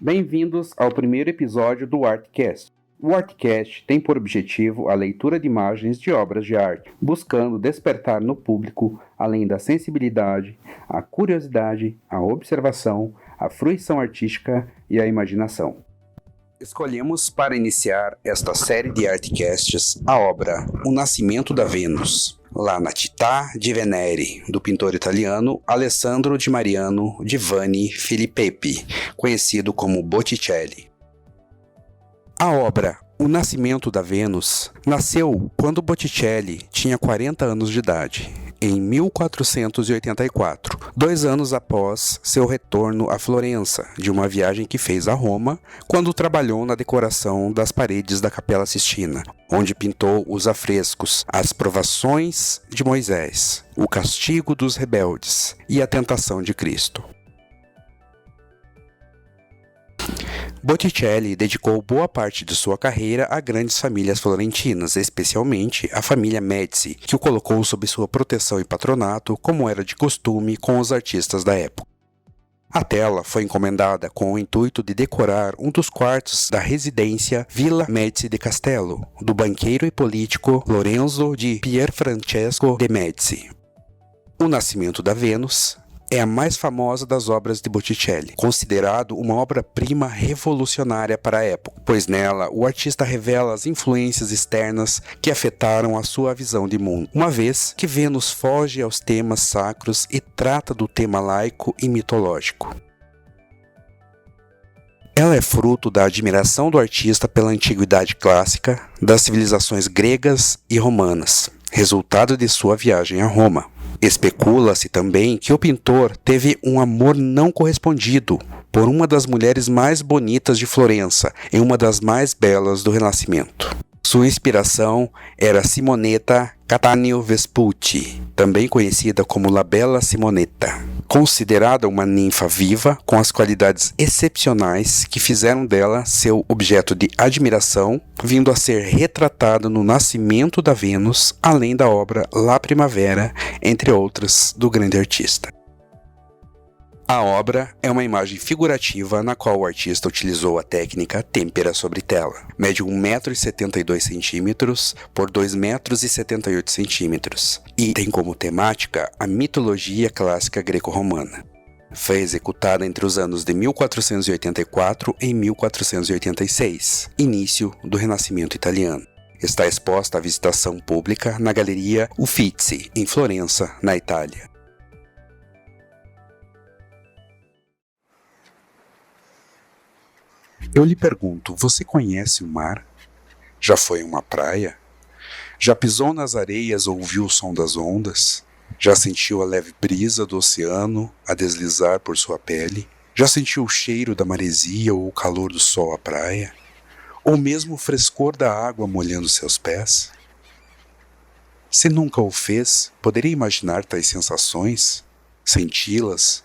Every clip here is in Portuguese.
Bem-vindos ao primeiro episódio do Artcast. O Artcast tem por objetivo a leitura de imagens de obras de arte, buscando despertar no público, além da sensibilidade, a curiosidade, a observação, a fruição artística e a imaginação. Escolhemos para iniciar esta série de Artcasts a obra O Nascimento da Vênus, La Natività di Venere, do pintor italiano Alessandro di Mariano Giovanni Filippeppi, conhecido como Botticelli. A obra O Nascimento da Vênus nasceu quando Botticelli tinha 40 anos de idade, em 1484, 2 anos após seu retorno a Florença, de uma viagem que fez a Roma, quando trabalhou na decoração das paredes da Capela Sistina, onde pintou os afrescos As Provações de Moisés, O Castigo dos Rebeldes e A Tentação de Cristo. Botticelli dedicou boa parte de sua carreira a grandes famílias florentinas, especialmente a família Medici, que o colocou sob sua proteção e patronato, como era de costume com os artistas da época. A tela foi encomendada com o intuito de decorar um dos quartos da residência Villa Medici de Castello, do banqueiro e político Lorenzo di Pierfrancesco de Medici. O Nascimento da Vênus é a mais famosa das obras de Botticelli, considerado uma obra-prima revolucionária para a época, pois nela o artista revela as influências externas que afetaram a sua visão de mundo, uma vez que Vênus foge aos temas sacros e trata do tema laico e mitológico. Ela é fruto da admiração do artista pela antiguidade clássica, das civilizações gregas e romanas, resultado de sua viagem a Roma. Especula-se também que o pintor teve um amor não correspondido por uma das mulheres mais bonitas de Florença e uma das mais belas do Renascimento. Sua inspiração era Simonetta Cattaneo Vespucci, também conhecida como La Bella Simonetta, considerada uma ninfa viva com as qualidades excepcionais que fizeram dela seu objeto de admiração, vindo a ser retratada no Nascimento da Vênus, além da obra La Primavera, entre outras, do grande artista. A obra é uma imagem figurativa na qual o artista utilizou a técnica têmpera sobre tela. Mede 1,72 m por 2,78 m e tem como temática a mitologia clássica greco-romana. Foi executada entre os anos de 1484 e 1486, início do Renascimento italiano. Está exposta à visitação pública na Galeria Uffizi, em Florença, na Itália. Eu lhe pergunto, você conhece o mar? Já foi a uma praia? Já pisou nas areias ou ouviu o som das ondas? Já sentiu a leve brisa do oceano a deslizar por sua pele? Já sentiu o cheiro da maresia ou o calor do sol à praia? Ou mesmo o frescor da água molhando seus pés? Se nunca o fez, poderia imaginar tais sensações? Senti-las?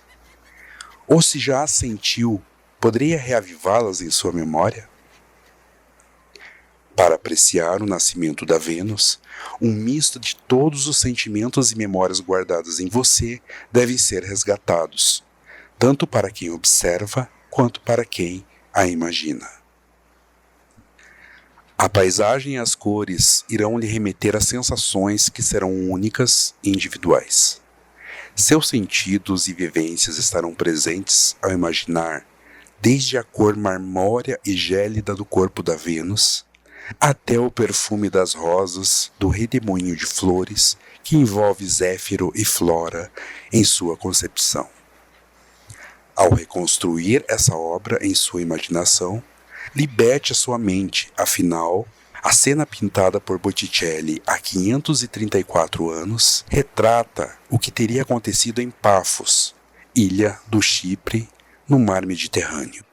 Ou se já as sentiu, poderia reavivá-las em sua memória? Para apreciar o nascimento da Vênus, um misto de todos os sentimentos e memórias guardadas em você devem ser resgatados, tanto para quem observa quanto para quem a imagina. A paisagem e as cores irão lhe remeter a sensações que serão únicas e individuais. Seus sentidos e vivências estarão presentes ao imaginar desde a cor marmórea e gélida do corpo da Vênus, até o perfume das rosas, do redemoinho de flores que envolve Zéfiro e Flora em sua concepção. Ao reconstruir essa obra em sua imaginação, liberte a sua mente, afinal, a cena pintada por Botticelli há 534 anos retrata o que teria acontecido em Pafos, ilha do Chipre, no mar Mediterrâneo.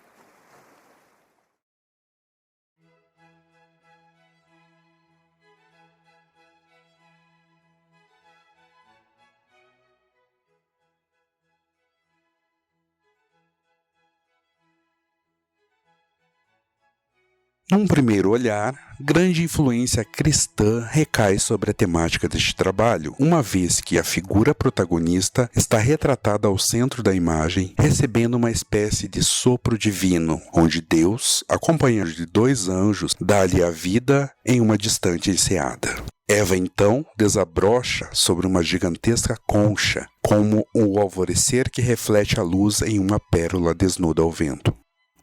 Num primeiro olhar, grande influência cristã recai sobre a temática deste trabalho, uma vez que a figura protagonista está retratada ao centro da imagem, recebendo uma espécie de sopro divino, onde Deus, acompanhado de 2 anjos, dá-lhe a vida em uma distante enseada. Eva então desabrocha sobre uma gigantesca concha, como o alvorecer que reflete a luz em uma pérola desnuda ao vento.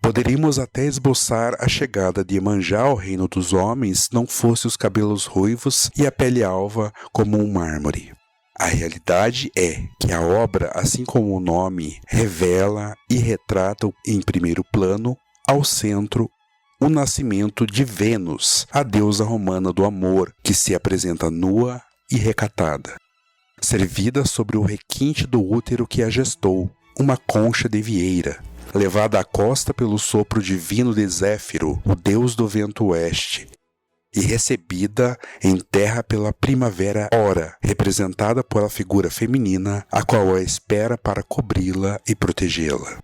Poderíamos até esboçar a chegada de Iemanjá ao reino dos homens não fosse os cabelos ruivos e a pele alva como um mármore. A realidade é que a obra, assim como o nome, revela e retrata em primeiro plano, ao centro, o nascimento de Vênus, a deusa romana do amor, que se apresenta nua e recatada, servida sobre o requinte do útero que a gestou, uma concha de vieira, levada à costa pelo sopro divino de Zéfiro, o deus do vento oeste, e recebida em terra pela primavera Hora, representada pela figura feminina, a qual a espera para cobri-la e protegê-la.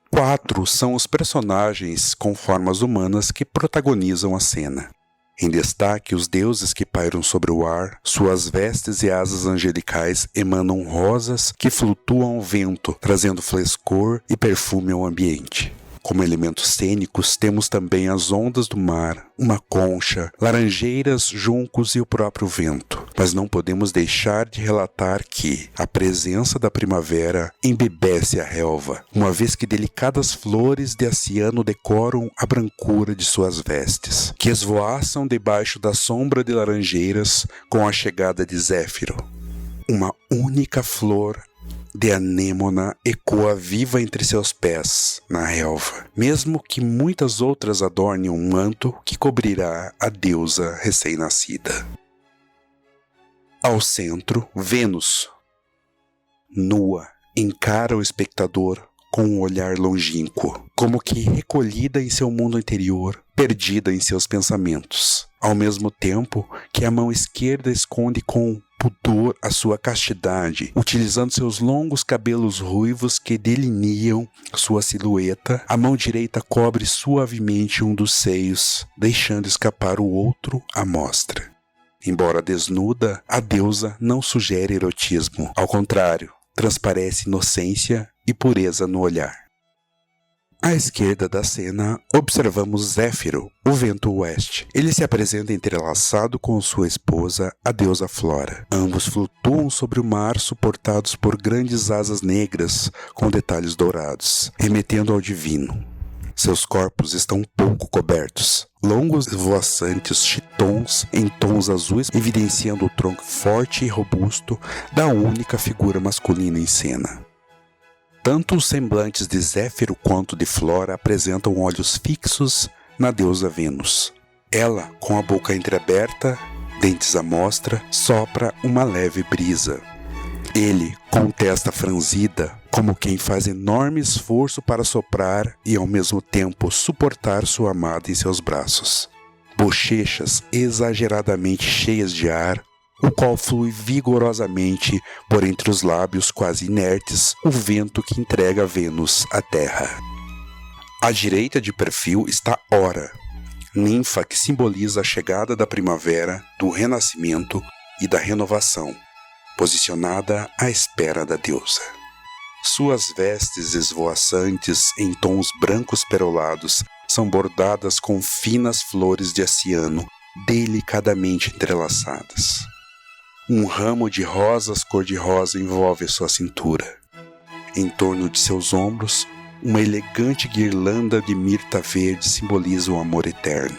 4 são os personagens com formas humanas que protagonizam a cena. Em destaque, os deuses que pairam sobre o ar, suas vestes e asas angelicais emanam rosas que flutuam ao vento, trazendo frescor e perfume ao ambiente. Como elementos cênicos, temos também as ondas do mar, uma concha, laranjeiras, juncos e o próprio vento. Mas não podemos deixar de relatar que a presença da primavera embebece a relva, uma vez que delicadas flores de aciano decoram a brancura de suas vestes, que esvoaçam debaixo da sombra de laranjeiras com a chegada de Zéfiro. Uma única flor de anêmona ecoa viva entre seus pés, na relva, mesmo que muitas outras adornem um manto que cobrirá a deusa recém-nascida. Ao centro, Vênus, nua, encara o espectador com um olhar longínquo, como que recolhida em seu mundo interior, perdida em seus pensamentos, ao mesmo tempo que a mão esquerda esconde com pudor a sua castidade, utilizando seus longos cabelos ruivos que delineam sua silhueta. A mão direita cobre suavemente um dos seios, deixando escapar o outro à mostra. Embora desnuda, a deusa não sugere erotismo, ao contrário, transparece inocência e pureza no olhar. À esquerda da cena, observamos Zéfiro, o vento oeste. Ele se apresenta entrelaçado com sua esposa, a deusa Flora. Ambos flutuam sobre o mar, suportados por grandes asas negras com detalhes dourados, remetendo ao divino. Seus corpos estão pouco cobertos. Longos e voaçantes chitons em tons azuis, evidenciando o tronco forte e robusto da única figura masculina em cena. Tanto os semblantes de Zéfiro quanto de Flora apresentam olhos fixos na deusa Vênus. Ela, com a boca entreaberta, dentes à mostra, sopra uma leve brisa. Ele, com testa franzida, como quem faz enorme esforço para soprar e ao mesmo tempo suportar sua amada em seus braços. Bochechas exageradamente cheias de ar, o qual flui vigorosamente por entre os lábios quase inertes, o vento que entrega Vênus à terra. À direita de perfil está Hora, ninfa que simboliza a chegada da primavera, do renascimento e da renovação, posicionada à espera da deusa. Suas vestes esvoaçantes em tons brancos perolados são bordadas com finas flores de aciano delicadamente entrelaçadas. Um ramo de rosas cor-de-rosa envolve sua cintura. Em torno de seus ombros, uma elegante guirlanda de mirta verde simboliza o amor eterno.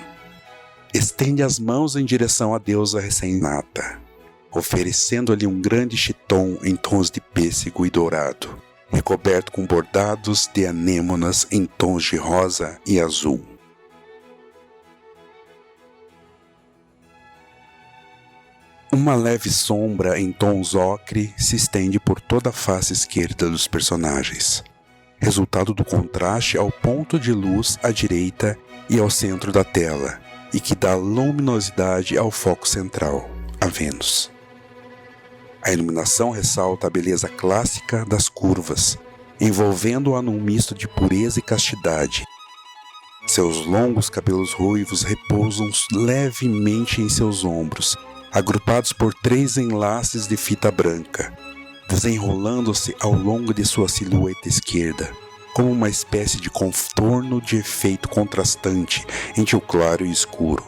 Estende as mãos em direção à deusa recém-nata, oferecendo-lhe um grande chiton em tons de pêssego e dourado, recoberto com bordados de anêmonas em tons de rosa e azul. Uma leve sombra em tons ocre se estende por toda a face esquerda dos personagens, resultado do contraste ao ponto de luz à direita e ao centro da tela, e que dá luminosidade ao foco central, a Vênus. A iluminação ressalta a beleza clássica das curvas, envolvendo-a num misto de pureza e castidade, Seus longos cabelos ruivos repousam levemente em seus ombros, agrupados por 3 enlaces de fita branca, desenrolando-se ao longo de sua silhueta esquerda, como uma espécie de contorno de efeito contrastante entre o claro e o escuro.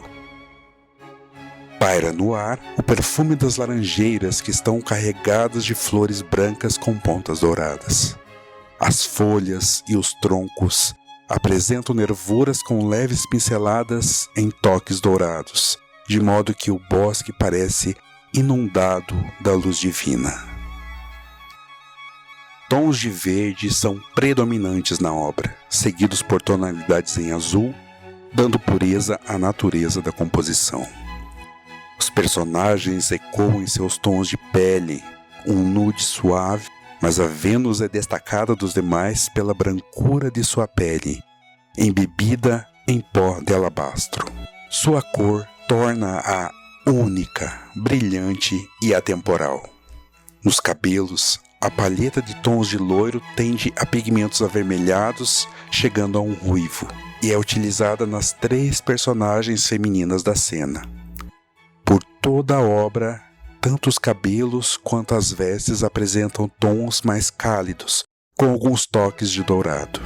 Paira no ar o perfume das laranjeiras que estão carregadas de flores brancas com pontas douradas. As folhas e os troncos apresentam nervuras com leves pinceladas em toques dourados, de modo que o bosque parece inundado da luz divina. Tons de verde são predominantes na obra, seguidos por tonalidades em azul, dando pureza à natureza da composição. Os personagens ecoam em seus tons de pele, um nude suave, mas a Vênus é destacada dos demais pela brancura de sua pele, embebida em pó de alabastro. Sua cor torna-a única, brilhante e atemporal. Nos cabelos, a palheta de tons de loiro tende a pigmentos avermelhados, chegando a um ruivo, e é utilizada nas 3 personagens femininas da cena. Por toda a obra, tanto os cabelos quanto as vestes apresentam tons mais cálidos, com alguns toques de dourado.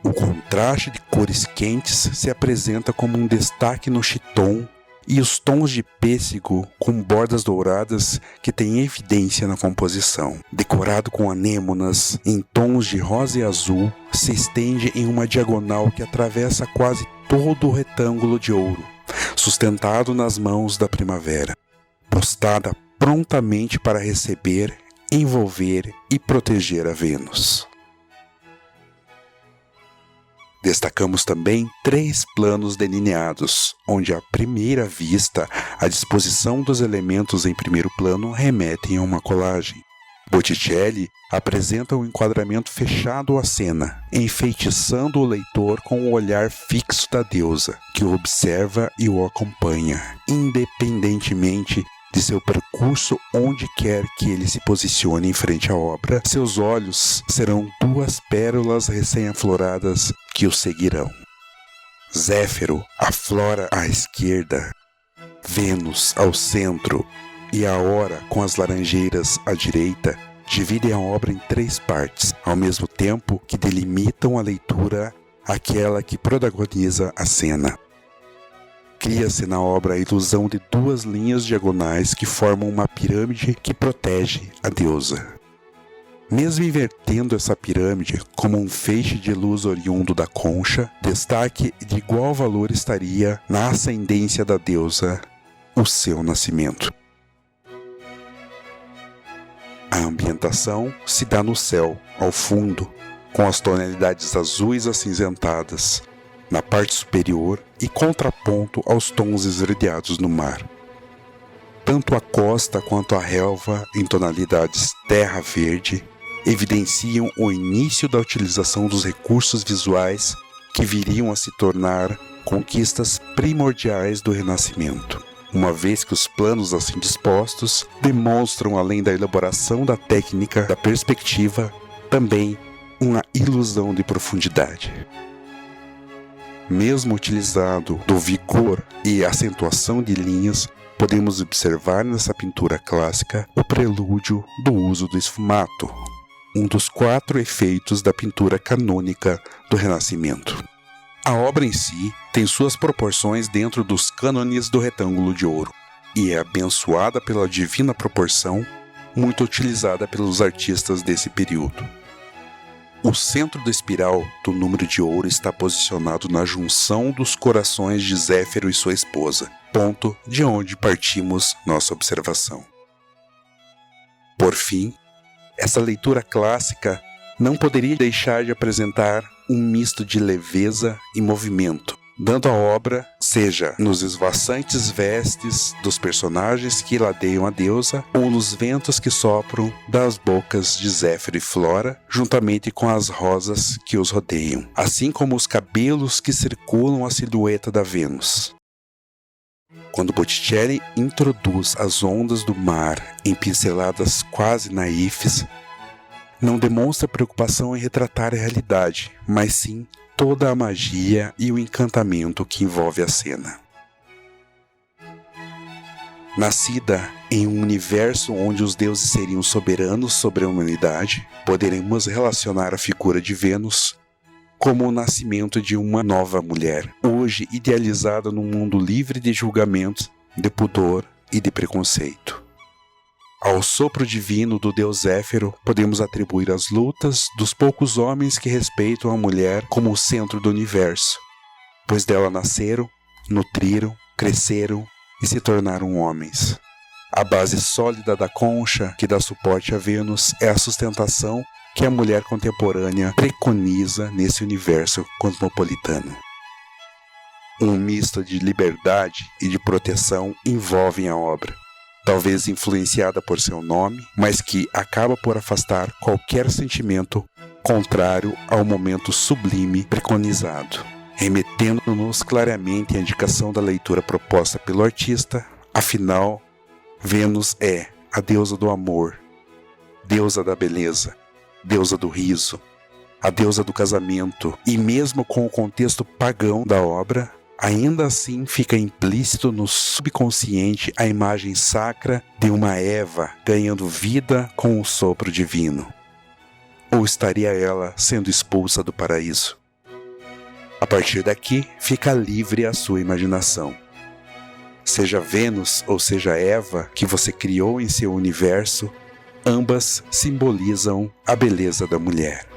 O contraste de cores quentes se apresenta como um destaque no chiton e os tons de pêssego com bordas douradas que têm evidência na composição. Decorado com anêmonas em tons de rosa e azul, se estende em uma diagonal que atravessa quase todo o retângulo de ouro, sustentado nas mãos da primavera, postada prontamente para receber, envolver e proteger a Vênus. Destacamos também 3 planos delineados, onde à primeira vista a disposição dos elementos em primeiro plano remetem a uma colagem. Botticelli apresenta um enquadramento fechado à cena, enfeitiçando o leitor com o olhar fixo da deusa, que o observa e o acompanha, independentemente de seu percurso onde quer que ele se posicione em frente à obra. Seus olhos serão 2 pérolas recém-afloradas que o seguirão. Zéfiro aflora à esquerda, Vênus ao centro e a Hora com as laranjeiras à direita dividem a obra em 3 partes, ao mesmo tempo que delimitam a leitura àquela que protagoniza a cena. Cria-se na obra a ilusão de 2 linhas diagonais que formam uma pirâmide que protege a deusa. Mesmo invertendo essa pirâmide como um feixe de luz oriundo da concha, destaque de igual valor estaria na ascendência da deusa, o seu nascimento. A ambientação se dá no céu, ao fundo, com as tonalidades azuis acinzentadas, na parte superior e contraponto aos tons esverdeados no mar. Tanto a costa quanto a relva, em tonalidades terra-verde, evidenciam o início da utilização dos recursos visuais que viriam a se tornar conquistas primordiais do Renascimento, uma vez que os planos assim dispostos demonstram, além da elaboração da técnica da perspectiva, também uma ilusão de profundidade. Mesmo utilizado do vigor e acentuação de linhas, podemos observar nessa pintura clássica o prelúdio do uso do esfumato, um dos 4 efeitos da pintura canônica do Renascimento. A obra em si tem suas proporções dentro dos cânones do retângulo de ouro e é abençoada pela divina proporção, muito utilizada pelos artistas desse período. O centro da espiral do número de ouro está posicionado na junção dos corações de Zéfiro e sua esposa, ponto de onde partimos nossa observação. Por fim, essa leitura clássica não poderia deixar de apresentar um misto de leveza e movimento, dando à obra, seja nos esvoaçantes vestes dos personagens que ladeiam a deusa, ou nos ventos que sopram das bocas de Zéfiro e Flora, juntamente com as rosas que os rodeiam, assim como os cabelos que circulam a silhueta da Vênus. Quando Botticelli introduz as ondas do mar em pinceladas quase naifes, não demonstra preocupação em retratar a realidade, mas sim toda a magia e o encantamento que envolve a cena. Nascida em um universo onde os deuses seriam soberanos sobre a humanidade, poderemos relacionar a figura de Vênus como o nascimento de uma nova mulher, hoje idealizada num mundo livre de julgamentos, de pudor e de preconceito. Ao sopro divino do deus Zéfiro, podemos atribuir as lutas dos poucos homens que respeitam a mulher como o centro do universo, pois dela nasceram, nutriram, cresceram e se tornaram homens. A base sólida da concha que dá suporte a Vênus é a sustentação que a mulher contemporânea preconiza nesse universo cosmopolitano. Um misto de liberdade e de proteção envolvem a obra, talvez influenciada por seu nome, mas que acaba por afastar qualquer sentimento contrário ao momento sublime preconizado, remetendo-nos claramente à indicação da leitura proposta pelo artista. Afinal, Vênus é a deusa do amor, deusa da beleza, deusa do riso, a deusa do casamento, e mesmo com o contexto pagão da obra, ainda assim fica implícito no subconsciente a imagem sacra de uma Eva ganhando vida com o sopro divino. Ou estaria ela sendo expulsa do paraíso? A partir daqui, fica livre a sua imaginação. Seja Vênus ou seja Eva que você criou em seu universo, ambas simbolizam a beleza da mulher.